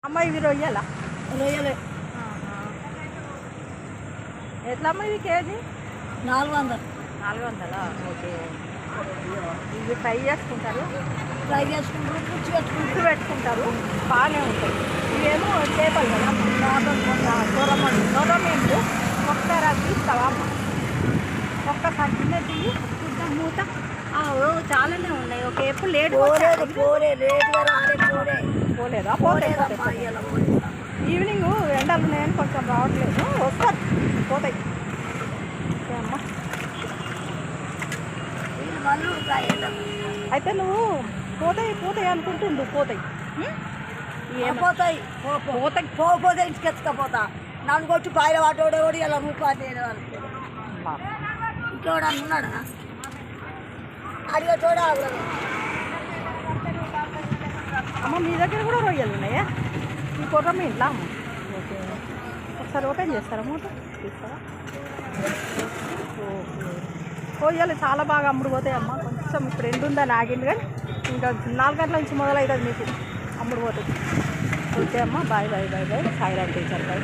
అమ్మ ఇవి రొయ్యలా? రొయ్యలే. ఎట్లా అమ్మ ఇవి కేజీ? 400. 400. ఓకే. ఇవి ఫ్రై చేసుకుంటారు, ఫ్రై చేసుకుంటారు, పుచ్చి పుట్టు పెట్టుకుంటారు, బాగానే ఉంటాయి. ఇవేమో చేపలు కదా, నొరమీన్లు. ఒక్కసారి అది తీస్తావా అమ్మ? ఒక్కసారి చిన్న తీయి చూద్దాం మూత. చాలానే ఉన్నాయి. ఓకే, ఎప్పుడు లేట్ పోలేదా? ఈవినింగ్ ఎండలు ఉన్నాయని కొంచెం రావట్లేదు, వస్తారు, పోతాయి. ఓకే అమ్మ. అయితే నువ్వు పోతాయి అనుకుంటుండు, పోతాయి. పోతాయి పోతాయి పోతే ఇంటికి ఎత్తుకపోతా. నన్ను కొట్టి బాయిల వాటోడేవాడు ఇలా రూపాయలు ఇంకోడు అన్నాడా అడిగేటోడా? అమ్మ మీ దగ్గర కూడా రొయ్యలు ఉన్నాయా? ఈ కొర్ర మీ ఇంట్లో అమ్మ? ఓకే, ఒకసారి ఓపెన్ చేస్తారా మూట? తీస్తారా? ఓకే. రొయ్యలు చాలా బాగా అమ్ముడు పోతాయి అమ్మ. కొంచెం ఇప్పుడు ఎండు ఉందని ఆగింది, కానీ ఇంకా 4 గంటల నుంచి మొదలవుతుంది మీకు అమ్ముడు పోతుంది. ఓకే అమ్మ, bye bye bye bye. Sairam teacher bye.